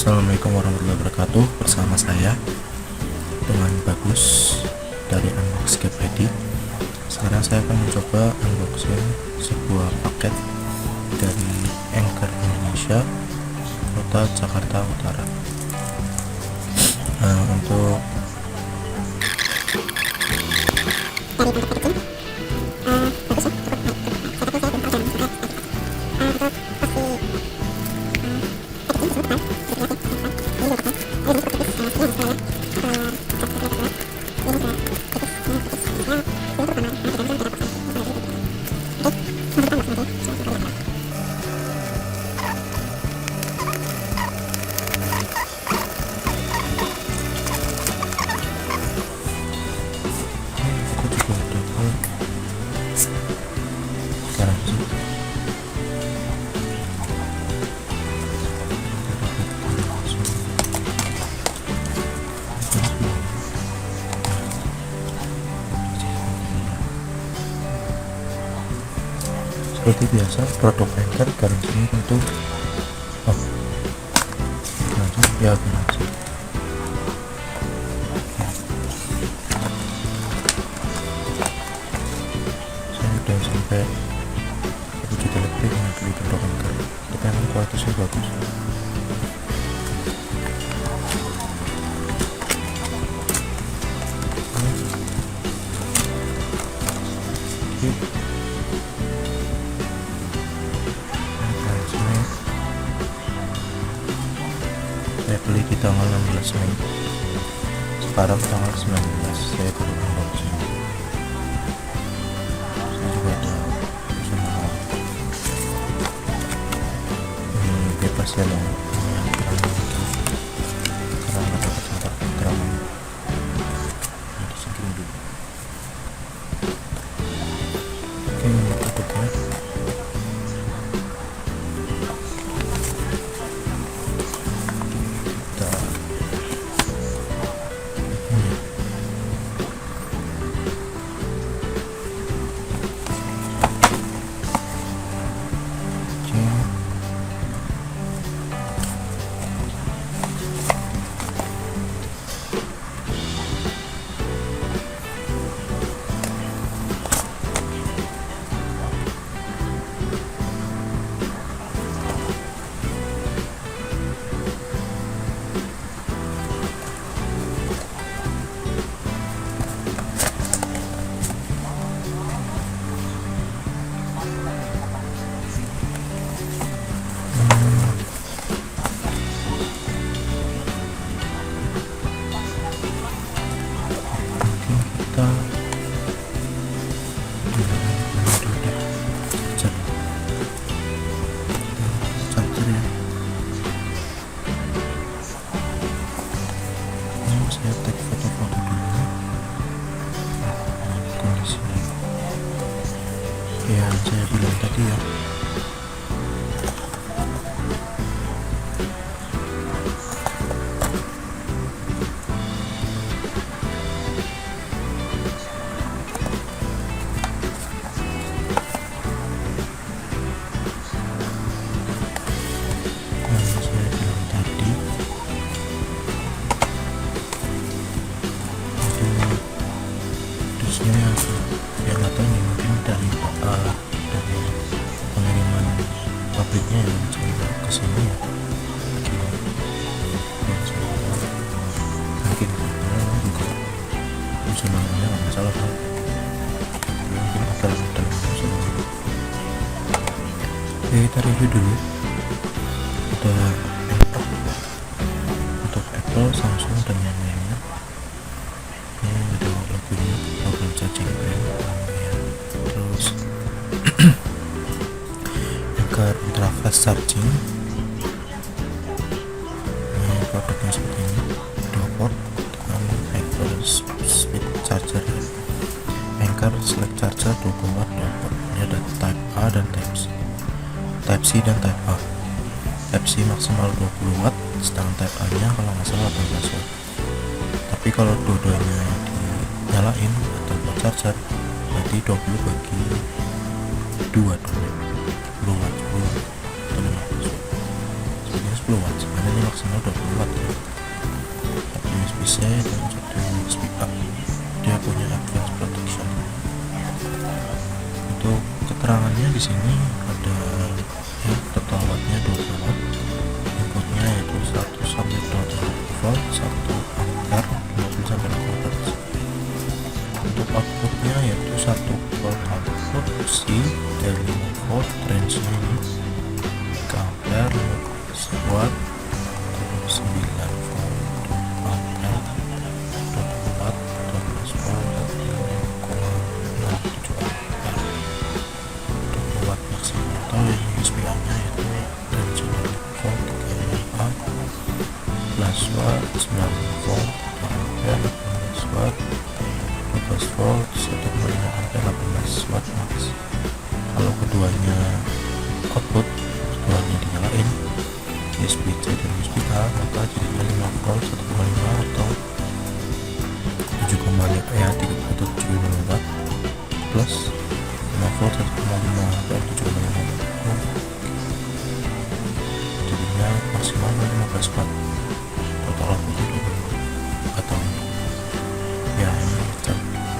Assalamualaikum warahmatullahi wabarakatuh. Bersama saya dengan Bagus dari Unbox Gapedi. Sekarang saya akan mencoba unboxing sebuah paket dari Anchor Indonesia, kota Jakarta Utara. Untuk seperti biasa, produk Anchor garansinya tentu garansi. Saya udah sampai uji lebih dengan beli produk Anchor, tapi memang kualitasnya bagus. Saya beli di tanggal 16 Mei. Sekarang tanggal 19 saya baru unboxing. Saya juga ada sama bebas ya loh, karena nggak dapat contoh keterangan di sini dulu. Oke, ini tutupnya. Saya take foto-foto dulu kondisinya yang saya bilang tadi ya. Yang nggak tahu nih, mungkin dari pengiriman pabriknya yang saya ke sini ya, mungkin juga urusan namanya nggak masalah kan, mungkin ada masalah. Oke, kita review dulu. Ada untuk Apple, Samsung dan yang lainnya. Ini ada logonya, logo charging brand ya. Terus Anchor Ultra Fast Charging. Ini produknya seperti ini, 2 port dengan Hyper Speed Charger. Anchor Select Charger 20 watt 2 port. Ini ada Type A dan Type C dan Type A. Type C maksimal 20 watt, sedangkan Type A nya kalau nggak salah 18 watt. Tapi kalau dua-duanya dinyalain atau buat charger, berarti 20 bagi 2 dulu, 10 watt, 10 atau 15 watt. Sebenarnya 10 watt, sebenarnya maksimal 20 C dan satu USB A. Dia punya advanced protection. Untuk keterangannya di sini ada total wattnya 20 watt, inputnya yaitu 1 sampai 2 volt, 1 ampere, 50 sampai 60 Hz. Untuk outputnya yaitu 1 volt output C dari 5 volt, range nya ini 3 ampere, 15 watt, 9 volt, ampere, 20 watt, 12 volt, 5,67 ampere. Untuk watt maksimal atau yang USB A nya yaitu range 9 volt, 3 A, 11 watt, 9 volt, 4 ampere, 15 watt, 12 volt, 1,5 ampere, 18 watt max. Kalau keduanya output, keduanya dinyalain, USB C dan USB A, maka jadinya 5 volt, 1,5 atau 7,5 watt plus 5 volt, 1,5 ampere, 7,5 watt. Jadinya maksimal 15 watt. Total output atau ya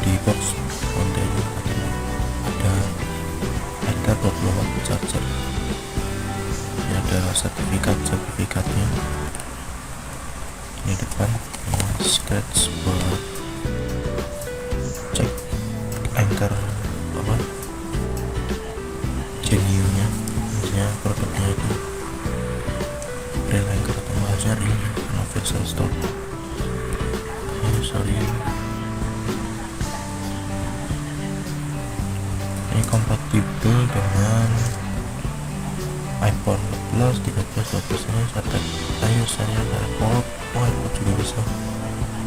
di box konten ada 20 watt charger. Ini ada sertifikatnya. Ini depan scratch buat cek anchor genuine-nya, misalnya produknya itu real anchor atau bahasa real universal store. Ini kompatibel dengan iPhone 14, 13, 12 ini serta iOS series, iPod juga bisa,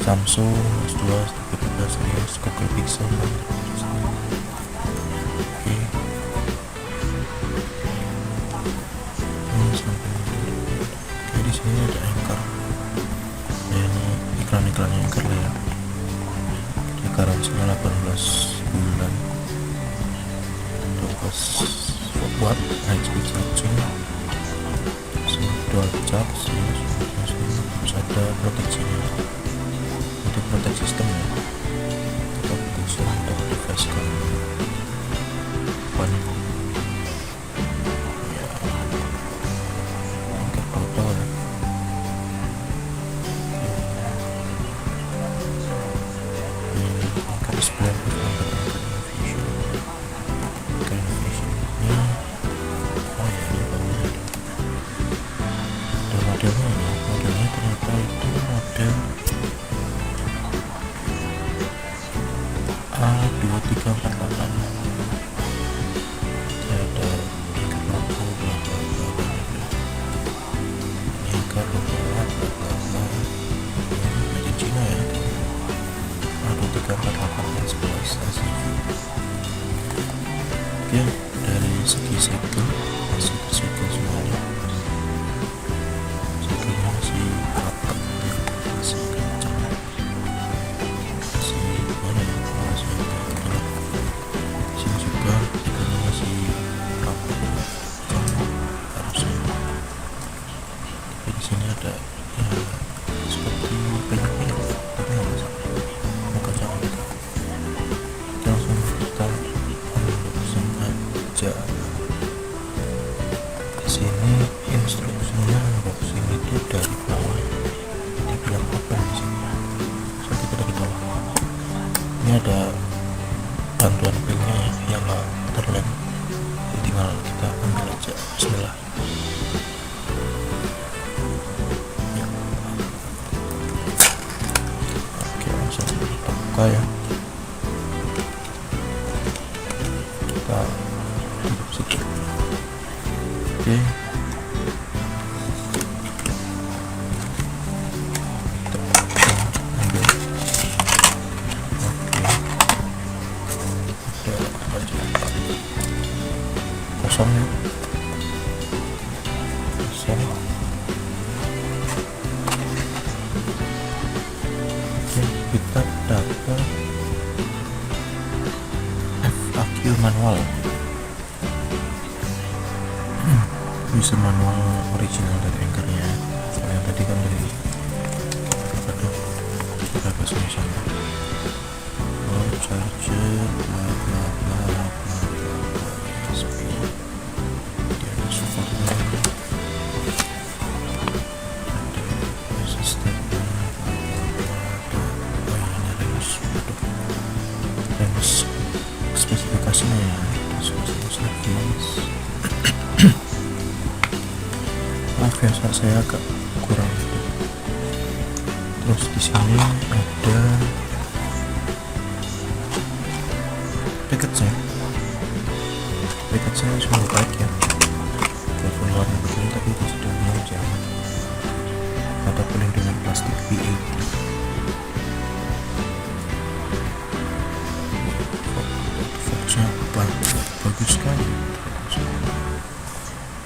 Samsung S2, 13 series, Google Pixel. Oke. Ini sampai di sini ada anchor. Ya, ini iklan-iklannya anchor lah ya. Ini garansinya 18 bulan, 12 watt, high speed charging, dual charge, terus ada proteksinya untuk proteksi sistem ya, atau proteksi untuk device kamu. Ya, angkat auto ya. Ini angkat display, modelnya ternyata itu model A2348. Saya ada ikat lampu belakang ini ikat belakang dari Cina ya, A2348 11 ACV. Oke, dari segi segel masih segel semuanya. Masih rapat, masih kencang, masih mana ya, masih kencang. Sini juga segala masih rapat, kencang harusnya. Tapi di sini ada ya seperti penyok, tapi nggak masalah. Muka jangan kita langsung unboxing aja. Di sini instruksinya unboxing itu dari bawah, dibilang apa di sini. So kita dari bawah. Ini ada bantuan pilnya ya, yang nggak terlem. Jadi tinggal kita ambil aja. Bismillah. Ya. Oke, langsung kita buka ya. Kita tutup situ. Oke. Kosong ya, kosong. Oke, kita dapat FAQ manual, user manual original dari Anchor-nya. Soalnya tadi kan dari apa tuh ini sama. Oh, charger bla bla bla bla bla. Dia ada supportnya, ada resistornya, ada ini range, range spesifikasinya ya, maaf ya, saya agak kurang. Terus di sini ada package-nya sudah baik ya, walaupun warna begini tapi itu sudah menunjang. Ada pelindungan plastik VAT. Fokusnya bagus sekali,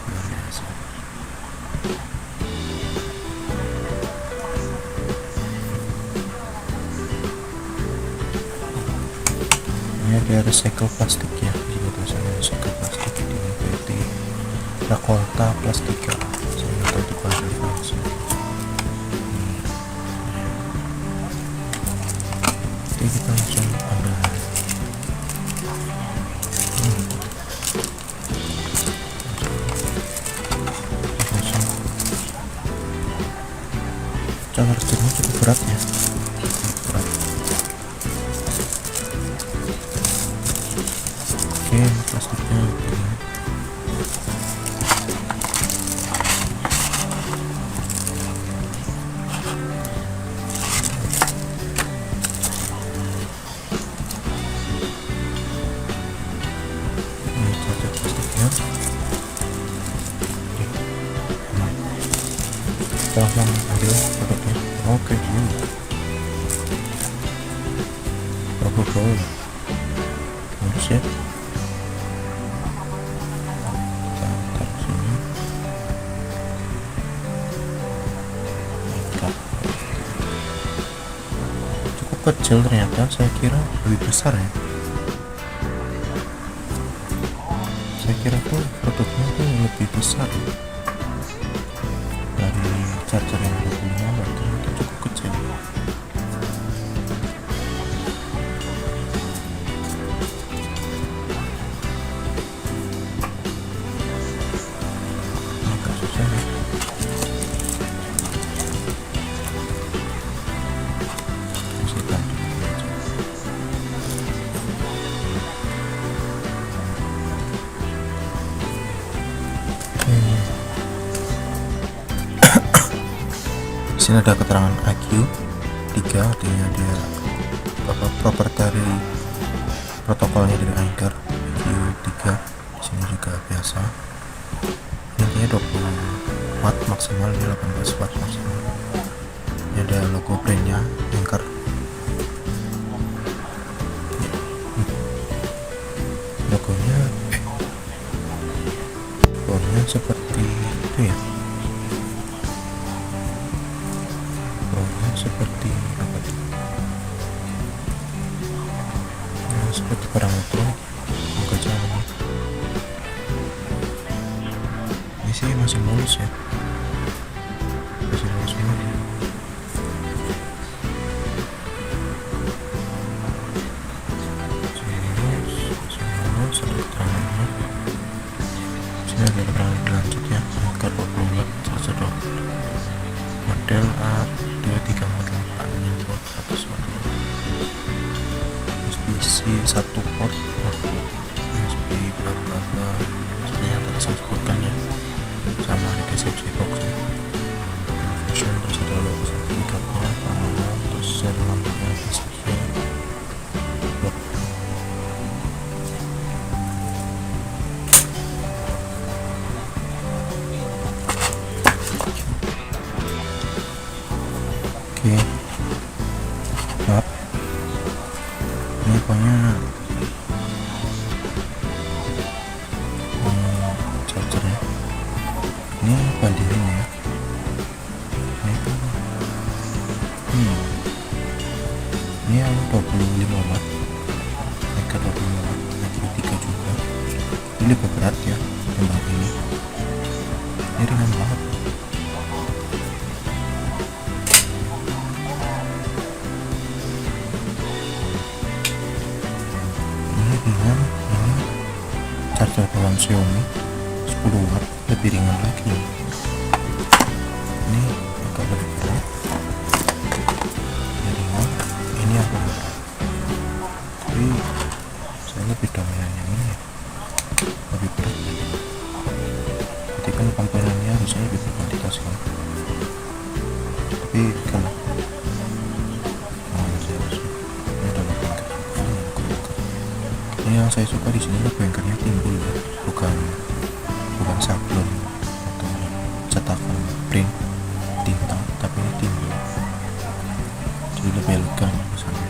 luar biasa. Ini ada recycle plastik ya, ini tulisannya recycle plastik di PT Rakolta Plastika. Saya nggak tahu itu bahasa Inggris. Oke, kita langsung ambil. Chargernya cukup berat ya, berat. Oke, plastiknya begini. Ini charger plastiknya. Oke. Kita langsung ambil produknya. Oke, bagus ya. Taruh sini. Cukup kecil ternyata, saya kira lebih besar ya. Saya kira tuh produknya tuh lebih besar dari charger yang 25 watt, itu cukup kecil. Agak susah ya. Di sini ada keterangan IQ 3, artinya dia proprietary protokolnya dari Anchor IQ 3. Di sini juga biasa. Intinya 20 watt maksimal, ini 18 watt maksimal. Ini ada logo brandnya Anchor. Logonya seperti itu ya. Seperti apa tuh? Nah, seperti barang elektronik, bukan jalan. Ini sih masih mulus ya, masih mulus semua dia. Mulus, ada keterangannya. Sini ada keterangan selanjutnya, Anchor 20 watt charger model A2348 volt 100 watt, USB-C 1 port, USB bla bla bla, seperti yang tadi saya sebutkan ya, sama di deskripsi boxnya. Function, terus ada logo sertifikatnya, panel, terus share lampunya, deskripsi. Oke, maaf, ini pokoknya chargernya ini bandingin ya. Ini kan ini yang 25 watt, Anchor 25 watt, Anchor 3 juga. Ini lebih berat ya ketimbang ini ringan banget. charger bawaan Xiaomi 10 watt, lebih ringan lagi. Ini agak lebih berat, ini ringan, ini agak berat, tapi saya lebih dominan yang ini ya, lebih berat. Jadi kan komponennya harusnya lebih berkualitas kan, tapi kalau yang saya suka di sini bengkelnya timbul ya, bukan sablon atau cetakan print tinta, tapi ini timbul, jadi lebih elegan misalnya.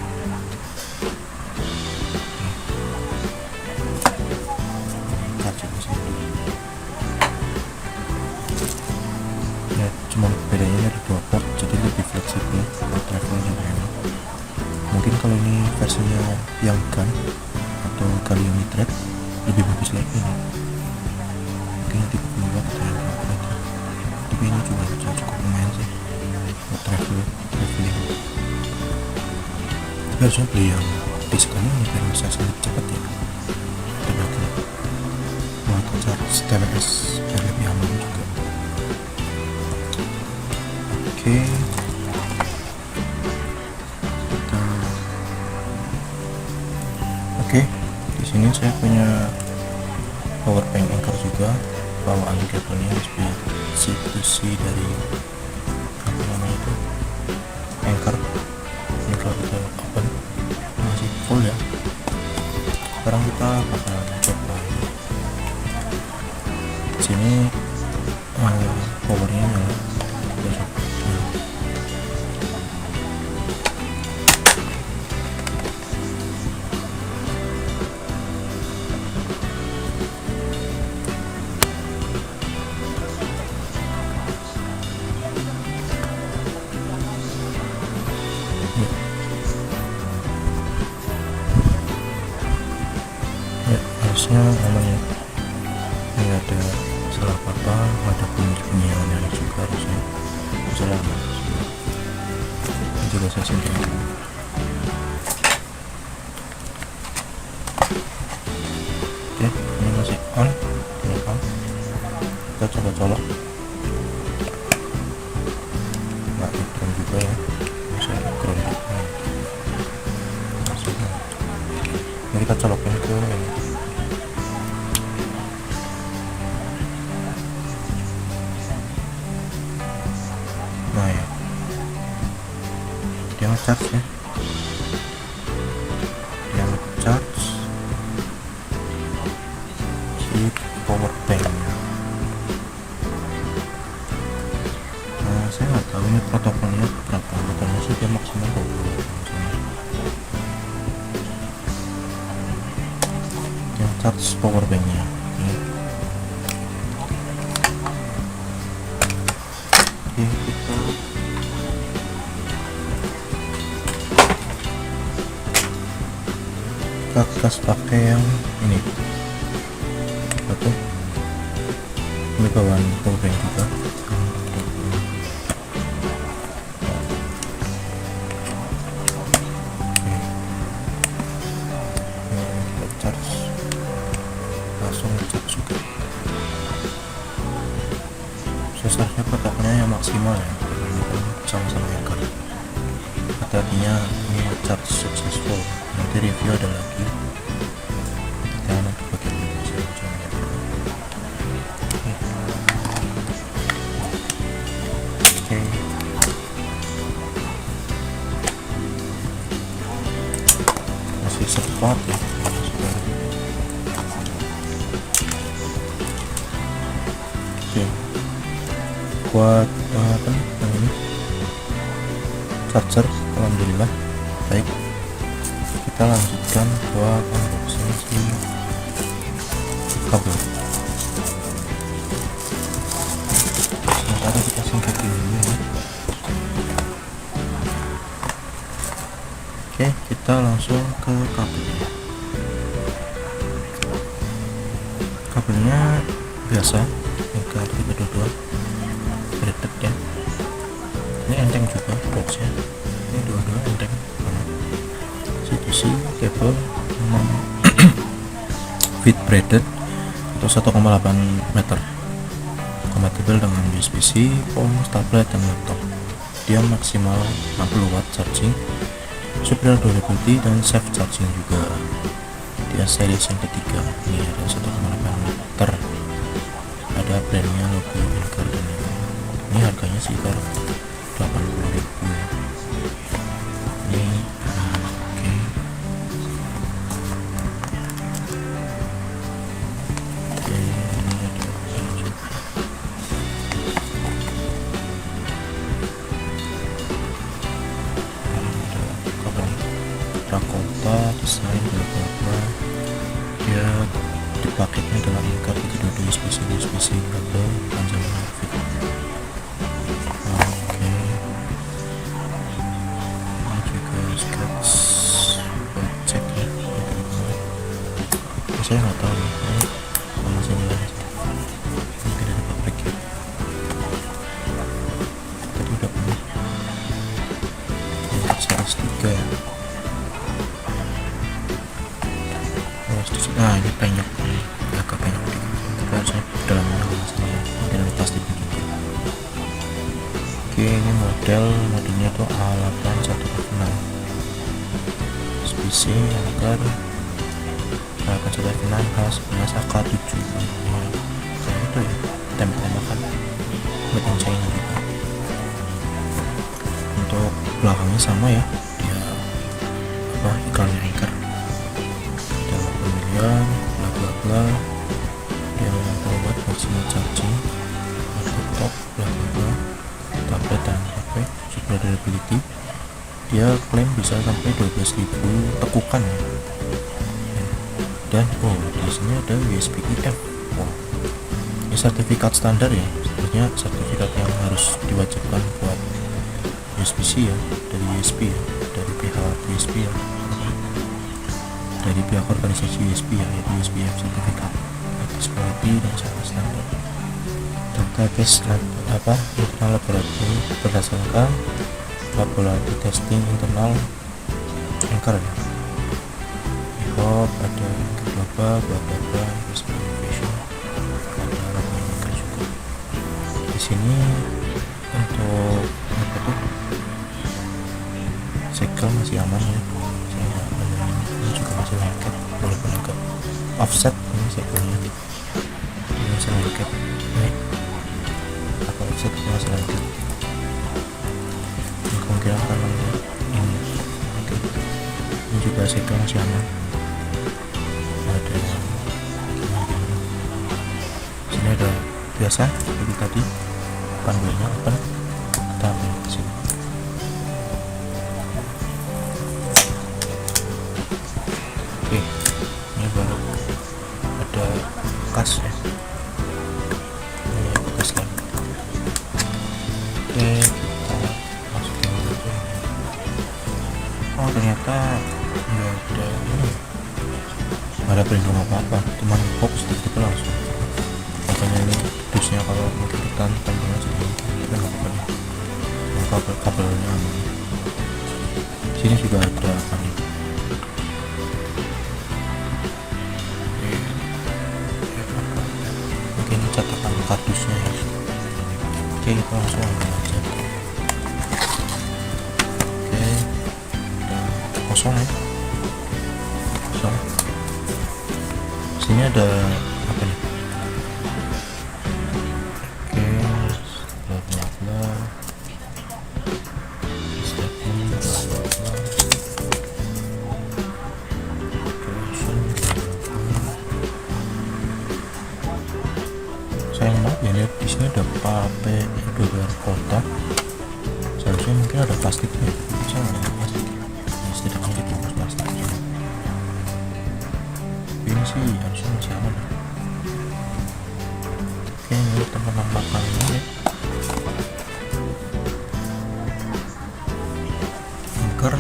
Ya cuma bedanya dari 2 port, jadi lebih fleksibel buat traveling juga enak. Mungkin kalau ini versinya yang kan atau gallium nitride lebih bagus lagi nih, mungkin tipe keluar atau yang apa aja, tapi ini juga cukup lumayan sih buat traveling. Tapi harusnya beli yang diskon ini biar bisa sangat cepat ya, tenaga buat charge TWS biar lebih aman juga. Oke, di sini saya punya power bank Anker juga, bawaan kabelnya USB-C dari apa namanya itu, Anker. Ini kalau kita open masih full ya. Sekarang kita bakalan coba di sini powernya nyala. Ya, harusnya aman ya, nggak ada salah apa-apa, ada bunyi yang aneh juga, harusnya bisa aman. Ini juga saya singkirkan. Oke, ini masih on, kita coba colok, nggak iklan juga ya, bisa iklan juga. Ini kita colokin ke ini. Nah ya, dia nge-charge ya, dia nge-charge si power banknya. Nah saya nggak tahu ini protokolnya berapa, katanya sih dia maksimal 20. Charge power banknya ini. Oke, kita gas pakai yang ini, satu ini bawaan power bank juga. Juga susahnya kotaknya yang maksimal ya, ini kan sama-sama Anker. Tadinya ini charge successful, nanti review ada lagi, kita nanti bagian ini saya coba. Oke, masih cepat ya. Buat apa ini charger, alhamdulillah baik. Kita lanjutkan buat unboxing si kabel. Sementara kita singkatin dulu ya. Oke, kita langsung ke kabelnya. Kabelnya biasa Anker 322 braided ya. Ini enteng juga boxnya, ini dua-dua enteng banget. C2C kabel memang fit braided, atau 1,8 meter, kompatibel dengan USB-C, phone, tablet, dan laptop. Dia maksimal 60 watt charging, superior durability, dan safe charging juga. Dia series yang ketiga, ini ada 1,8 meter, ada brandnya, logo Anker, dan ini harganya sekitar 80.000 ya. Ini Rakota desain bla bla bla. Dia di paketnya dalam Anker itu ada USB-C kabel panjang fit. Oke, ini juga sketch buat cek ya. Saya nggak tahu nih, ini masih nilai mungkin ada pabrik ya. Tadi udah punya untuk series 3 ya. Nah, ini penyok, agak penyok dikit, tapi harusnya dalamnya nggak masalah, mungkin ada plastik dikit. Oke, ini modelnya tuh A81F6 SPC Anker A81F6 H11 AK7. Saya itu ya tembak-tembakan buat yang China juga. Untuk belakangnya sama ya, dia iklannya Anker, pemilihan bla bla bla. Dia 50 watt maksimal charging, laptop bla bla bla, tablet dan HP, super durability. Dia klaim bisa sampai 12.000 tekukan ya. Dan di sini ada USB IF. Ini sertifikat standar ya, sebenarnya sertifikat yang harus diwajibkan buat USB-C ya, dari USB ya, dari pihak USB ya, dari pihak organisasi USB ya, yaitu USBF sertifikat quality dan sangat standar. Database internal laboratorium berdasarkan laboratorium testing internal Anker ya. IHOP ada Anker global, bla bla bla, innovation, ada logo Anker juga. Di sini untuk apa tuh? Segel masih aman ya. Ini juga masih lengket, walaupun agak offset. Ini segelnya ini masih lengket, ini agak offset, ini masih lengket. Ini kemungkinan karena ini. Oke, ini juga segel masih aman. Ada sini ada biasa seperti tadi, panduannya open, kita ambil ke sini. Oke, ini baru ada bekas ya, ini bekas lem. Oke, kita masukin dulu. Oh, ternyata nggak ada pelindung apa-apa, cuman box gitu langsung. Makanya ini dusnya kalau mungkin kita tampung aja kita nggak apa-apa nih. Kabelnya aman. Sini juga ada apa nih? Mungkin cetakan kardusnya ya. Oke, kita langsung ambil aja. Oke, udah kosong ya, kosong. Sini ada apa nih? Oke, bla bla bla, statement bla bla bla. Sayang banget ya, lihat di sini ada pape udara kota. Seharusnya mungkin ada plastiknya, bisa nggak ada plastik? Ini setidaknya dibungkus plastik. Ini sih harusnya masih aman. Oke, ini tempat makannya ya. Anker.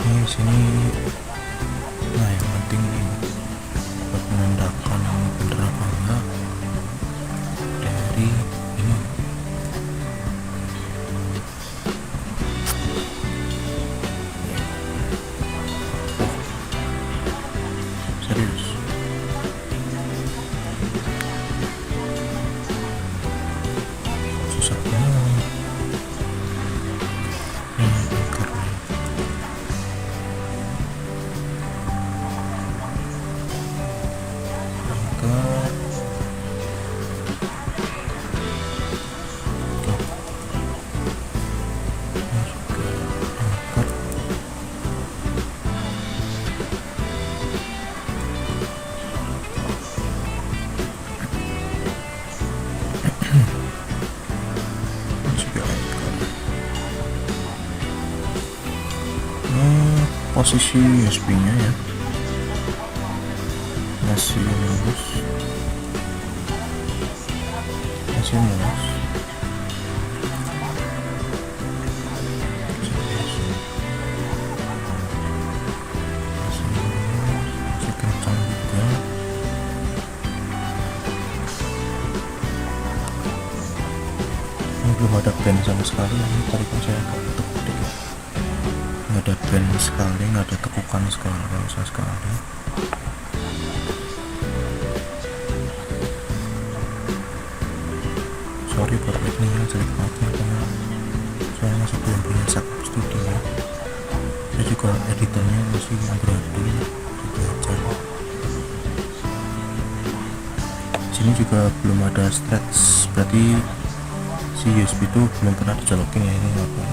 Ini di sini. Nah, yang penting ini buat menandakan bener apa enggak dari ini. posisi USB nya ya masih mulus, masih mulus. Masih kencang juga. Ini belum ada band sama sekali. Ini tadi kan saya agak ketuk-ketuk ya. Nggak ada band sekali, nggak ada tekukan sekali, kalau saya sekali. Sorry buat lightingnya jelek banget ya, karena saya masih belum punya setup studio. Saya juga editornya masih amburadul, gitu aja. Sini juga belum ada stretch, berarti si USB itu belum pernah dicolokin ya. Ini apa?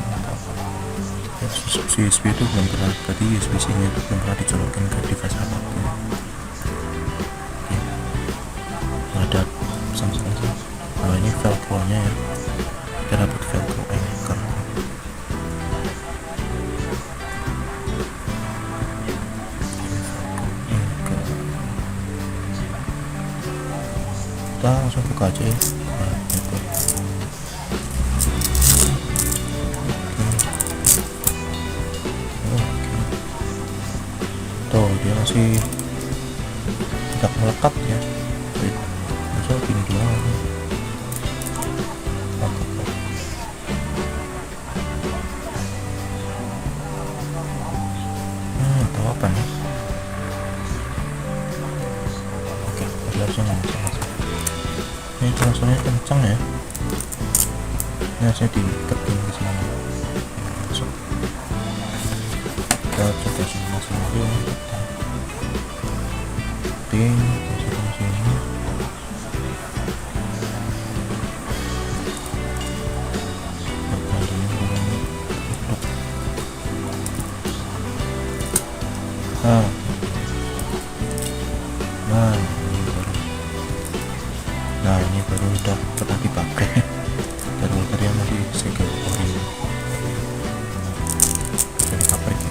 Si USB itu belum pernah, berarti USB-C nya itu belum pernah dicolokin ke device apapun. Oke. Ada sama sekali. Nah, ini velcro nya ya, kita dapat velcro anchor. Kita langsung buka aja ya. Nah, gitu. Tuh dia masih tidak melekat ya. Masa gini doang. Tahu apa nih? Oke, langsung aja. Ini transfernya kencang ya. Ini harusnya diketin ke sini. Masuk. Kita coba masuk dulu. Ketin, masukkan sini. Nah, ini baru udah pernah dipakai. Baru tadi masih segel ori dari pabrik ya.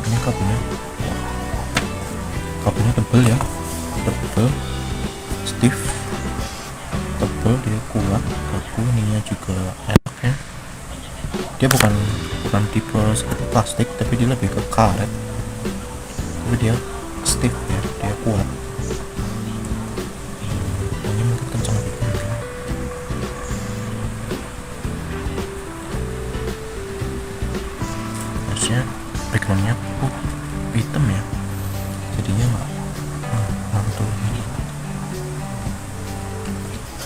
Ini kabelnya tebel ya, tebel, stiff, tebel, dia kuat, kaku. Ininya juga enak ya. Dia bukan tipe seperti plastik, tapi dia lebih ke karet, tapi dia stiff ya, dia kuat. Ini mungkin kencang juga. Harusnya backgroundnya hitam ya, jadinya nggak mantul.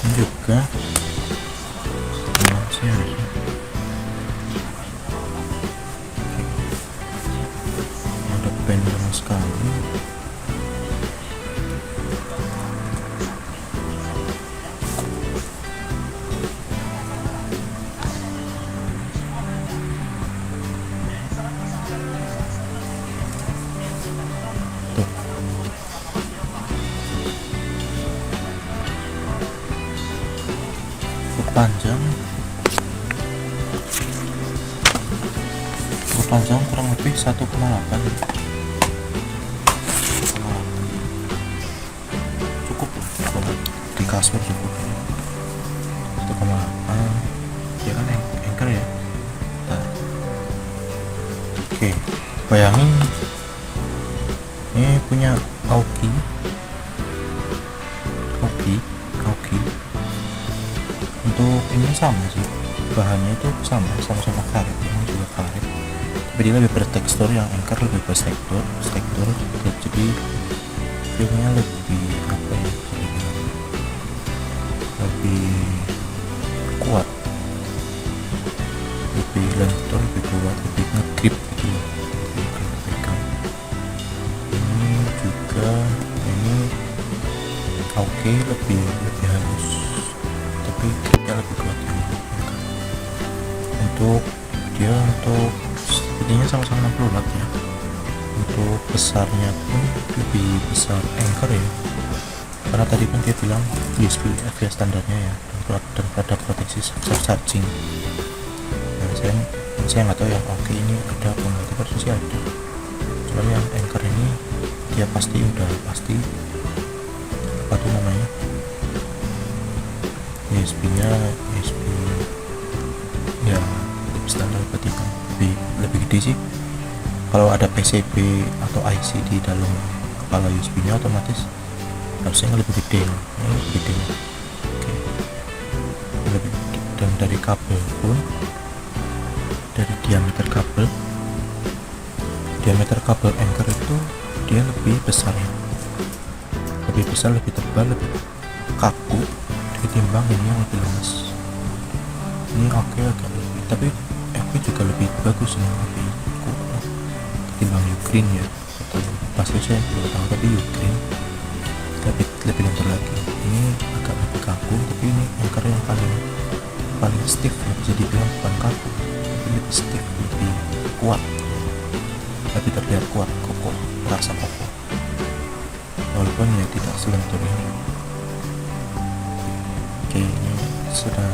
Ini juga masih harusnya ada pen sama sekali. Panjang kurang lebih 1,8 cukup di kasur, cukup 1,8. dia kan anchor ya. Bentar. Oke, bayangin ini punya Aoki untuk ini sama sih, bahannya itu sama-sama karet, ini juga karet, tapi dia lebih bertekstur, yang anchor lebih bertekstur, jadi feelnya lebih apa ya, lebih kuat, lebih lentur, lebih kuat, lebih ngegrip gitu loh. Ini juga oke, lebih halus, tapi gripnya lebih kuat ya. Untuk sepertinya sama-sama 60 watt ya. Untuk besarnya pun lebih besar anchor ya, karena tadi kan dia bilang USB FPGA standarnya ya, dan pada proteksi self charging. Nah, saya nggak tahu yang oke ini ada apa nggak, tapi harusnya sih ada. Soalnya yang Anchor ini dia pasti apa tuh namanya, USB nya USB ya lebih standar ketimbang lebih gede sih. Kalau ada PCB atau IC di dalam kepala USB nya otomatis harusnya lebih gede. Ini lebih gede. Oke. Lebih gede. Dan dari kabel pun, dari diameter kabel Anchor itu dia lebih besar ya, lebih besar, lebih tebal, lebih kaku ketimbang ini yang lebih lemes. Ini oke, agak lebih, tapi FB juga lebih bagus nih, lebih kuat ketimbang Ugreen ya. Pasti saya belum tahu, tapi Ugreen lebih lembut lagi. Ini agak lebih kaku, tapi ini Anchor yang paling stiff ya, bisa dibilang bukan kaku, tapi lebih stiff, lebih kuat, lebih terlihat kuat, kokoh, merasa kokoh, walaupun ya tidak selentur ini. Oke, ini sudah,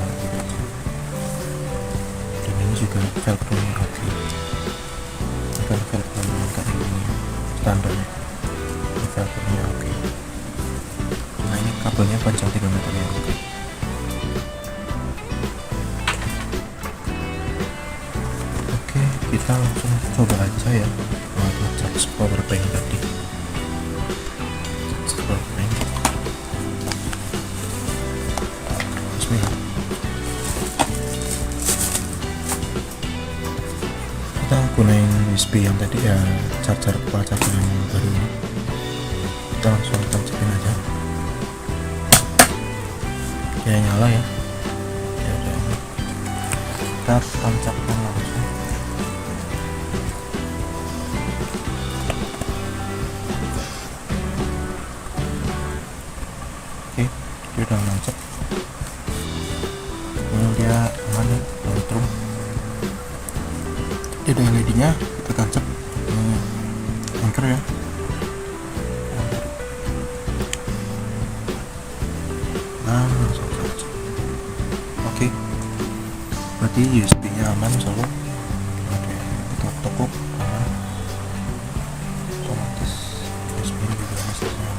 dan ini juga velcro nya oke, bukan velcro yang kayak ini standarnya, ini velcro nya oke. Nah ini kabelnya panjang 3 meter ya, oke. Oke, kita langsung coba aja ya untuk charge power bank tadi. Power bank. Bismillah. Kita gunain USB yang tadi ya, charger yang baru ini. Kita langsung tancapin aja. Ya nyala ya. Ya udah ini. Kita tancapkan langsung. Oke, dia udah nancap. Ini dia aman nih, neutrum. Dia ada LED nya, kita tancap Anchor ya. Nah, langsung charge. Oke, berarti USB nya aman, solo. Oke, kita tokok aman. Otomatis USB nya juga masih aman.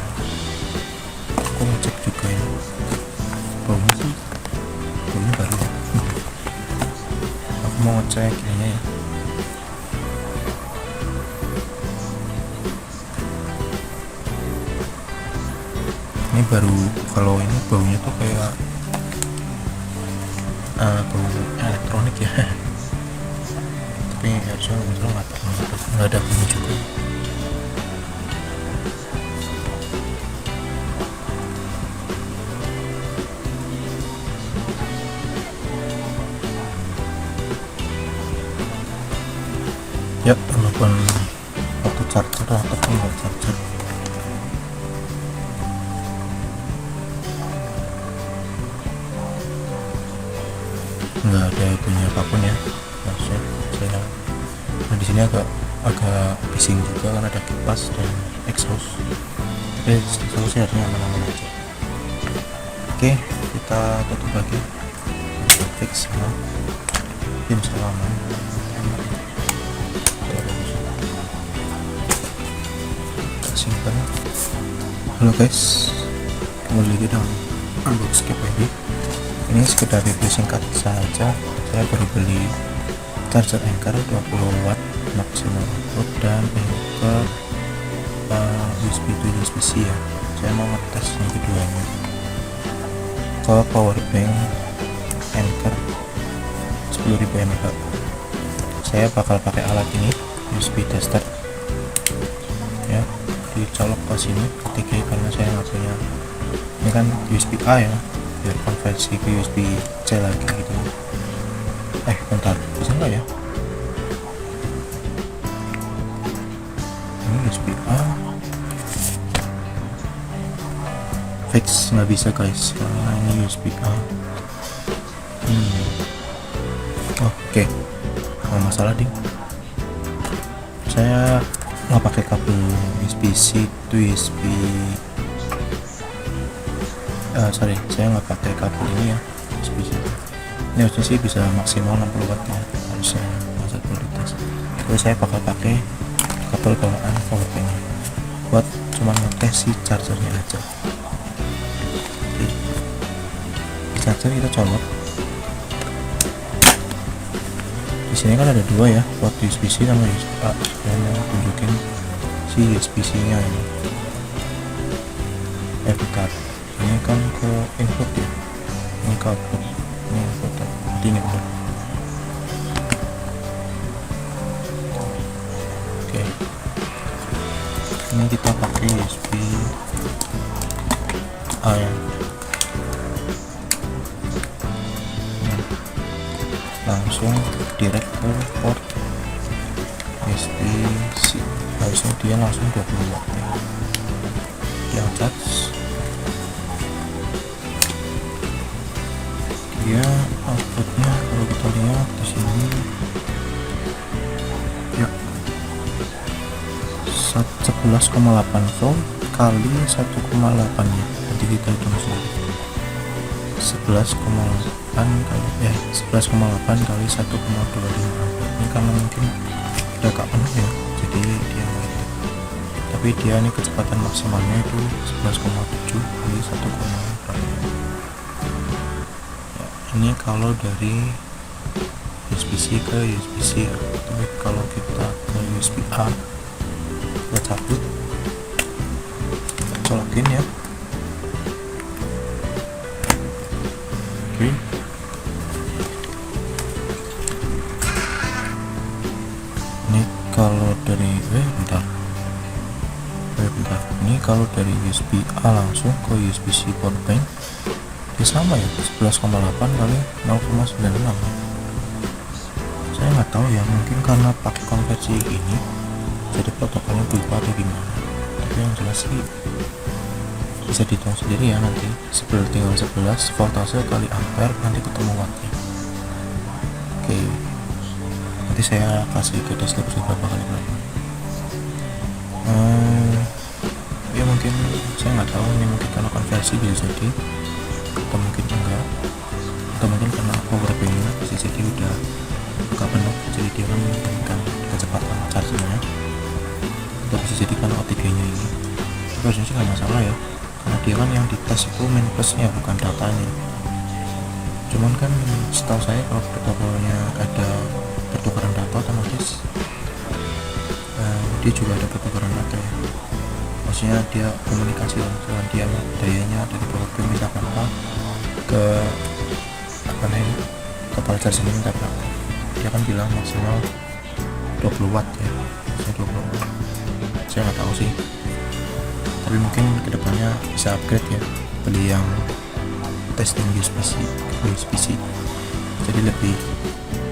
Aku mau cek juga ya, baunya sih, baunya baru ya. Aku mau ngecek ininya ya. Ini baru, kalau ini baunya tuh kayak bau elektronik ya. Tapi harusnya nggak ada bunyi juga. Ya, walaupun waktu charger lah, tapi nggak charger. Nggak ada bunyi apapun ya, harusnya saya. Nah di sini agak bising juga karena ada kipas dan exhaust, tapi exhaustnya harusnya aman-aman aja. Oke, kita tutup lagi, fix sama tim aman. Kita simpan. Halo guys, kembali lagi dengan unbox KPD. Ini sekedar review singkat saja. Saya baru beli charger Anchor 20 watt maksimal output dan Anchor USB to USB-C ya. Saya mau ngetes yang keduanya ke power bank Anchor 10.000 mAh. Saya bakal pakai alat ini, USB tester ya, dicolok ke sini ketiga karena saya nggak punya. Ini kan USB A ya, biar konversi ke USB C lagi gitu. Bentar, bisa nggak ya? Ini USB A fix, nggak bisa guys karena ini USB A. Oke. Nggak masalah ding. Saya nggak pakai kabel USB-C to USB. Saya nggak pakai kabel ini ya, USB-C. Ini harusnya sih bisa maksimal 60 watt ya. bisa masa kualitas. Terus saya bakal pakai kabel bawaan powerbank buat cuma ngetes si chargernya aja. Oke. Charger kita colok. Di sini kan ada dua ya, buat USB-C sama USB-A. Saya mau tunjukin si USB-C-nya ini. Bentar. Ini kan ke input ya. Ini ke output. Ini input. Ini input. Oke. Ini kita pakai USB A ya. Langsung direct ke port USB-C. Harusnya dia langsung 20 watt ya. Dia charge, dia outputnya kalau kita lihat di sini ya 11,8 volt kali 1,8 ya, nanti kita hitung sendiri. 11,8 kali 1,25. Ini karena mungkin udah gak penuh ya, jadi dia meledak. Tapi dia ini kecepatan maksimalnya itu 11,7 kali 1,8 ya. Ini kalau dari USB-C ke USB-C ya. Tapi kalau kita ke USB-A, kita cabut, kita colokin ya. Oke. Ini kalau dari bentar. Ini kalau dari USB-A langsung ke USB-C powerbank, dia sama ya, 11,8 kali 0,96. Saya nggak tahu ya, mungkin karena pakai konversi ini jadi protokolnya berubah atau gimana. Tapi yang jelas sih bisa dihitung sendiri ya, nanti tinggal 11 voltase kali ampere, nanti ketemu wattnya. Oke, nanti saya kasih ke deskripsi berapa kali berapa. Ya mungkin saya nggak tahu, ini mungkin karena konversi bisa jadi, atau mungkin enggak, atau mungkin karena powerbanknya bisa jadi udah agak penuh, jadi dia kan menurunkan kecepatan chargernya, atau bisa jadi karena OTG nya ini. Tapi harusnya sih nggak masalah ya, karena dia kan yang dites itu main plusnya bukan datanya. Cuman kan setahu saya kalau protokolnya ada pertukaran data otomatis dia juga ada pertukaran data ya, maksudnya dia komunikasi dengan dia dayanya dari powerbank misalkan apa ke apa namanya kepala charger ini minta berapa, dia kan bilang maksimal 20 watt ya, maksudnya 20 watt. Saya nggak tahu sih, tapi mungkin kedepannya bisa upgrade ya, beli yang testing USB-C jadi lebih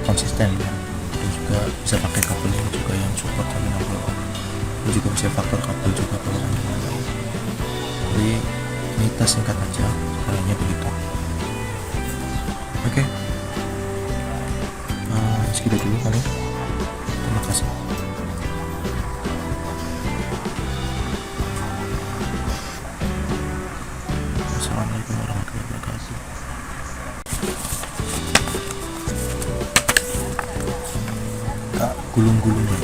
konsisten ya. Dan juga bisa pakai kabelnya juga yang support sampai 60 watt, dan juga bisa faktor kabel juga kalau anda. Jadi ini tes singkat aja, caranya begitu. Oke. Segitu dulu kali. Terima kasih. Assalamualaikum warahmatullahi wabarakatuh. Kak, gulung-gulung ya.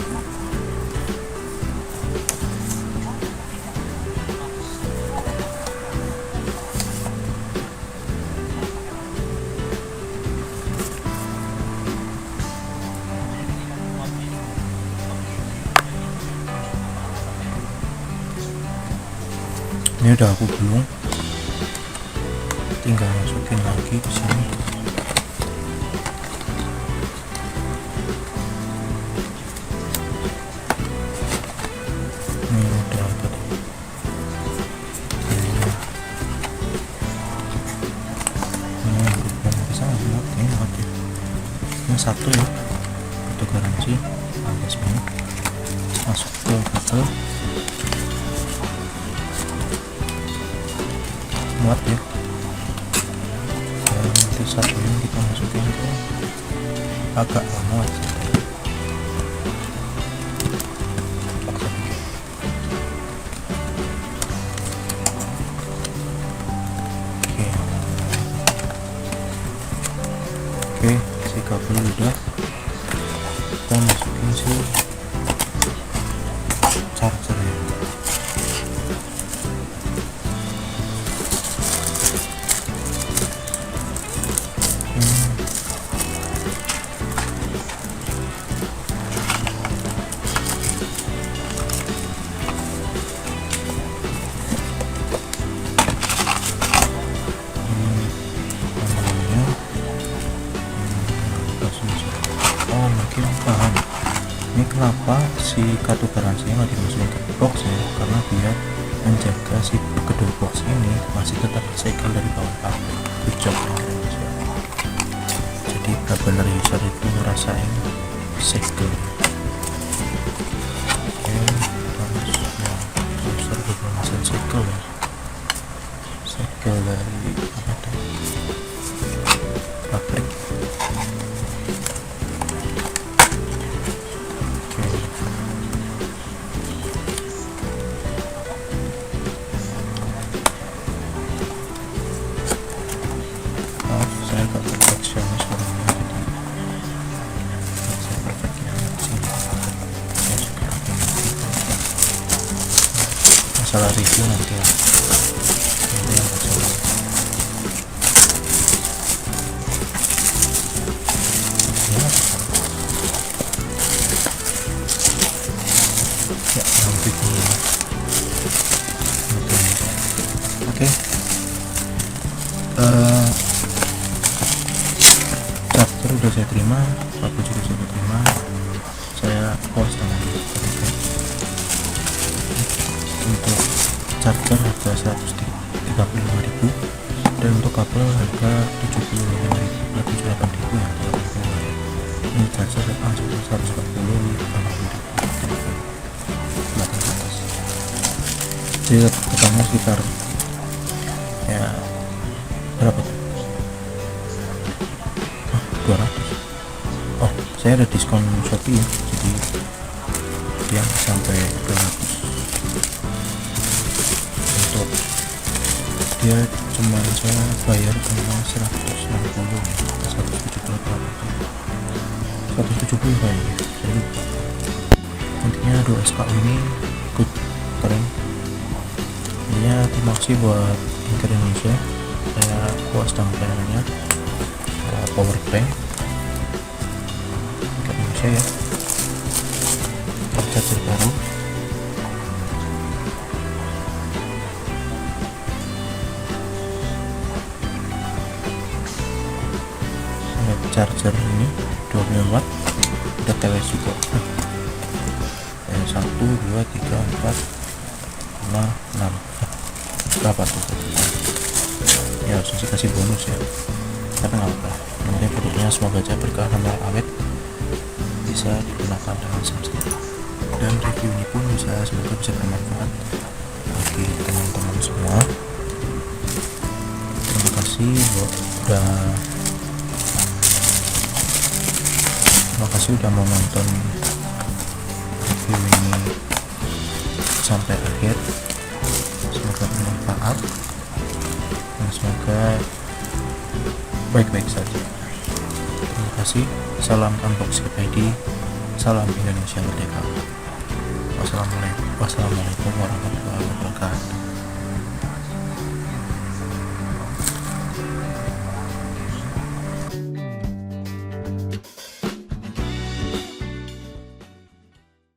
Ini udah aku gulung, tinggal masukin lagi ke sini. Ini udah tadi. Ini belum bisa buat ini mati. Ini satu ya, itu garansi alias banyak. Masuk ke kabel. Muat ya, dan nanti satu ini kita masukin ke agak muat sih. Oke, si kabel udah, masukin si charger ya. Oh mungkin paham, ini kenapa si kartu garansinya nggak dimasukin ke box ya, karena dia menjaga si kedua box ini masih tetap segel dari bawah pabrik. Good job ya. Jadi benar user itu ngerasain segel. Oke, terus ya user juga ngerasain segel ya, segel dari apa tuh pabrik. Saya agak perfeksionis orangnya, jadi saya perfectnya sini. Saya juga ada masalah review nanti ya, nanti yang masalah ya nanti dulu. Oke. Charger udah saya terima, paku juga saya terima, saya post dengan untuk charger harga 135.000 dan untuk kabel harga 78.000 ya, ini charger langsung 140 belakang atas, jadi totalnya sekitar ya berapa tuh? 200. Oh, saya ada diskon Shopee ya, jadi dia sampai 200. Untuk dia cuma saya bayar cuma 160 ya, 170 kayaknya. Jadi intinya 2 SKU ini good, keren. Intinya terima kasih buat Anchor Indonesia, saya puas dengan pelayanannya. Power bank Anchor Indonesia ya, charger baru. Ada charger ini 20 watt, ada TWS juga. 1, 2, 3, 4, 5, 6 berapa tuh ya, harus kasih bonus ya, tapi nggak apa-apa. Kemudian produknya semoga aja berkah dan awet, bisa digunakan dengan semestinya, dan review ini pun semoga bisa bermanfaat bagi teman-teman semua. Terima kasih udah mau nonton review ini sampai akhir. Semoga bermanfaat dan semoga baik-baik saja. Terima kasih. Salam Unboxing ID, salam Indonesia Merdeka. Wassalamualaikum warahmatullahi wabarakatuh.